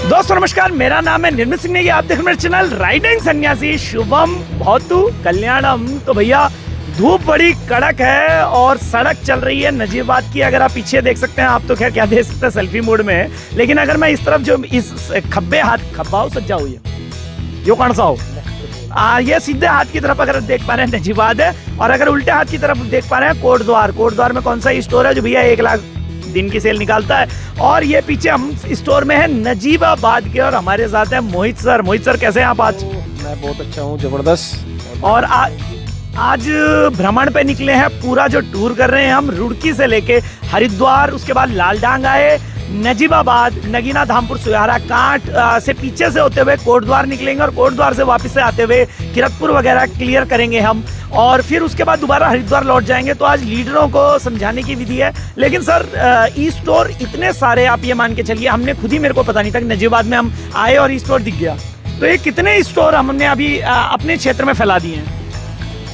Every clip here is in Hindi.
दोस्तों नमस्कार, मेरा नाम है निर्मित सिंह नेगी। आप देख रहे हैं मेरा चैनल राइडिंग सन्यासी शुभम भवतु कल्याणम। तो भैया धूप बड़ी कड़क है और सड़क चल रही है नजीबाबाद की। अगर आप पीछे देख सकते हैं, आप तो खैर क्या देख सकते हैं, सेल्फी मोड में है। लेकिन अगर मैं इस तरफ जो इस खब्बा हो सज्जा हुई है, यो कौन सा हो, ये सीधे हाथ की तरफ अगर देख पा रहे हैं नजीबाबाद है, और अगर उल्टे हाथ की तरफ देख पा रहे हैं कोटद्वार में कौन सा स्टोर है जो भैया 1 लाख दिन की सेल निकालता है। और ये पीछे हम स्टोर में है नजीबाबाद के, और हमारे साथ है मोहित सर। मोहित सर कैसे हैं आप आज? मैं बहुत अच्छा हूँ, जबरदस्त। और आज भ्रमण पे निकले हैं, पूरा जो टूर कर रहे हैं हम रुड़की से लेके हरिद्वार, उसके बाद लालडांग आए, नजीबाबाद, नगीना धामपुर, सुयारा कांट से पीछे से होते हुए कोटद्वार निकलेंगे, और कोटद्वार से वापस से आते हुए किरतपुर वगैरह क्लियर करेंगे हम, और फिर उसके बाद दोबारा हरिद्वार लौट जाएंगे। तो आज लीडरों को समझाने की विधि है। लेकिन सर ई स्टोर इतने सारे, आप ये मान के चलिए, हमने खुद ही, मेरे को पता नहीं था कि नजीबाबाद में हम आए और ई स्टोर दिख गया। तो ये कितने स्टोर हमने अभी अपने क्षेत्र में फैला दिए हैं?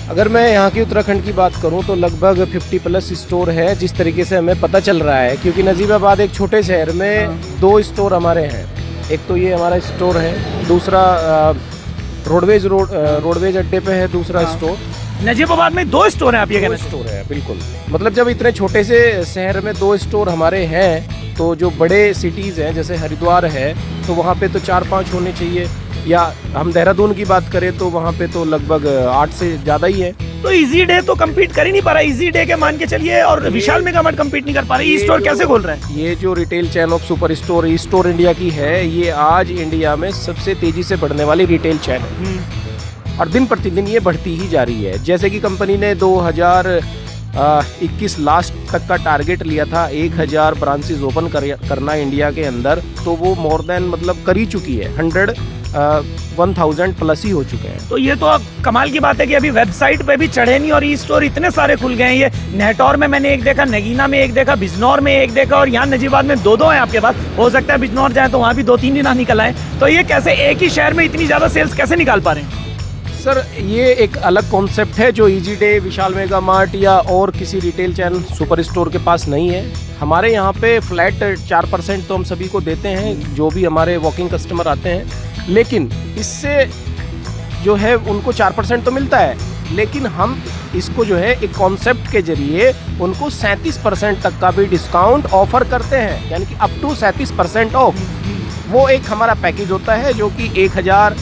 अगर मैं यहाँ की उत्तराखंड की बात करूँ तो लगभग 50+ स्टोर है, जिस तरीके से हमें पता चल रहा है। क्योंकि नजीबाबाद एक छोटे शहर में 2 स्टोर हमारे हैं। एक तो ये हमारा स्टोर है, दूसरा रोडवेज अड्डे पे है दूसरा स्टोर। नजीबाबाद में 2 स्टोर हैं, आप ये कहना? स्टोर है, बिल्कुल। मतलब जब इतने छोटे से शहर में 2 स्टोर हमारे हैं, तो जो बड़े सिटीज़ हैं जैसे हरिद्वार है तो वहाँ पे तो 4-5 होने चाहिए। या हम देहरादून की बात करें तो वहाँ पे तो लगभग 8 से ज़्यादा ही है। तो इजी डे तो कम्पीट कर ही नहीं पा रहा, इजी डे के मान के चलिए, और विशाल मेगामार्ट कम्पीट नहीं कर पा रहे। ई स्टोर कैसे खोल रहे हैं? ये जो retail chain of super store e store India की है, ये आज इंडिया में सबसे तेजी से बढ़ने वाली रिटेल चैन है, और दिन प्रतिदिन ये बढ़ती ही जा रही है। जैसे कि कंपनी ने 2021 लास्ट तक का टारगेट लिया था 1000 ब्रांचेस ओपन करना इंडिया के अंदर, तो वो मोर देन मतलब कर ही चुकी है। 1000+ ही हो चुके हैं। तो ये तो अब कमाल की बात है कि अभी वेबसाइट पे भी चढ़े नहीं, और ई स्टोर इतने सारे खुल गए हैं। ये नेटौर में मैंने एक देखा, नगीना में एक देखा, बिजनौर में एक देखा, और यहाँ नजीबाबाद में 2 हैं आपके पास। हो सकता है बिजनौर जाए तो वहाँ भी 2-3 दिन निकल आए। तो ये कैसे एक ही शहर में इतनी ज्यादा सेल्स कैसे निकाल पा रहे हैं? सर ये एक अलग कॉन्सेप्ट है जो इजी डे, विशाल मेगा मार्ट या और किसी रिटेल चैन सुपर स्टोर के पास नहीं है। हमारे यहाँ पे फ्लैट 4% तो हम सभी को देते हैं, जो भी हमारे वॉकिंग कस्टमर आते हैं। लेकिन इससे जो है उनको 4% तो मिलता है, लेकिन हम इसको जो है एक कॉन्सेप्ट के जरिए उनको 37% तक का भी डिस्काउंट ऑफर करते हैं, यानी कि अप टू 37% ऑफ। वो एक हमारा पैकेज होता है जो कि 1000,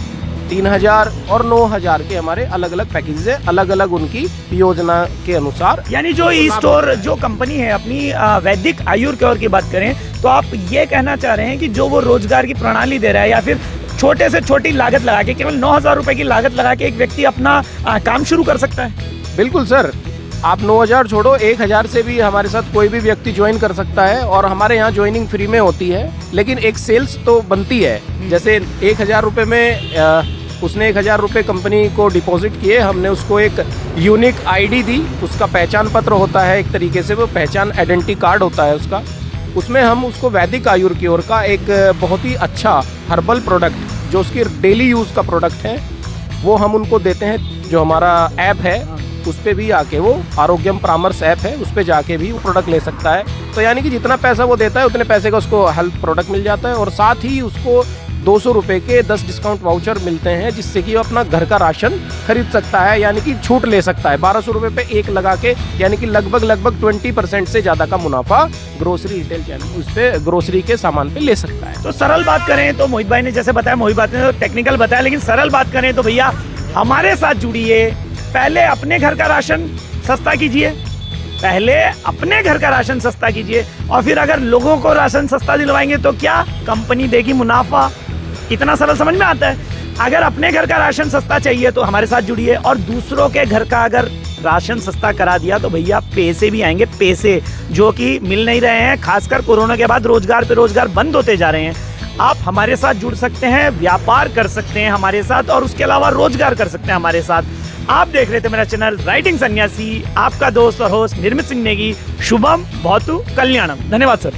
3000 और 9000 के हमारे अलग अलग पैकेज है, अलग अलग उनकी योजना के अनुसार। यानी जो ई स्टोर जो कंपनी है अपनी वैदिक आयुर केयर की बात करें, तो आप ये कहना चाह रहे हैं कि जो वो रोजगार की प्रणाली दे रहा है, या फिर छोटे से छोटी लागत लगा के, केवल 9000 रुपए की लागत लगा के एक व्यक्ति अपना काम शुरू कर सकता है? बिल्कुल सर, आप 9000 छोड़ो, 1000 से भी हमारे साथ कोई भी व्यक्ति ज्वाइन कर सकता है, और हमारे यहाँ ज्वाइनिंग फ्री में होती है। लेकिन एक सेल्स तो बनती है। जैसे 1000 रुपये में उसने 1000 रुपये कंपनी को डिपॉजिट किए, हमने उसको एक यूनिक आईडी दी, उसका पहचान पत्र होता है एक तरीके से, वो पहचान आइडेंटिटी कार्ड होता है उसका। उसमें हम उसको वैदिक आयुर की ओर का एक बहुत ही अच्छा हर्बल प्रोडक्ट, जो उसकी डेली यूज़ का प्रोडक्ट है, वो हम उनको देते हैं। जो हमारा ऐप है उस पर भी आके, वो आरोग्यम परामर्श ऐप है, उस पर जाके भी वो प्रोडक्ट ले सकता है। तो यानी कि जितना पैसा वो देता है उतने पैसे का उसको हेल्थ प्रोडक्ट मिल जाता है, और साथ ही उसको 200 रुपये के 10 डिस्काउंट वाउचर मिलते हैं, जिससे कि वो अपना घर का राशन खरीद सकता है, यानी कि छूट ले सकता है 1200 रुपये पे एक लगा के, यानी कि लगभग 20% से ज़्यादा का मुनाफा ग्रोसरी रिटेल चैनल उस पर ग्रोसरी के सामान पे ले सकता है। तो सरल बात करें तो मोहित भाई ने जैसे बताया, मोहित भाई ने टेक्निकल बताया, लेकिन सरल बात करें तो भैया हमारे साथ जुड़िए। पहले अपने घर का राशन सस्ता कीजिए, पहले अपने घर का राशन सस्ता कीजिए, और फिर अगर लोगों को राशन सस्ता दिलवाएंगे तो क्या कंपनी देगी मुनाफा। इतना सरल समझ में आता है। अगर अपने घर का राशन सस्ता चाहिए तो हमारे साथ जुड़िए, और दूसरों के घर का अगर राशन सस्ता करा दिया तो भैया पैसे भी आएंगे, पैसे जो कि मिल नहीं रहे हैं। खासकर कोरोना के बाद रोजगार पे रोजगार बंद होते जा रहे हैं। आप हमारे साथ जुड़ सकते हैं, व्यापार कर सकते हैं हमारे साथ, और उसके अलावा रोजगार कर सकते हैं हमारे साथ। आप देख रहे थे मेरा चैनल राइडिंग सन्यासी, आपका दोस्त और होस्ट निर्मित सिंह नेगी। शुभम भवतु कल्याणम। धन्यवाद सर।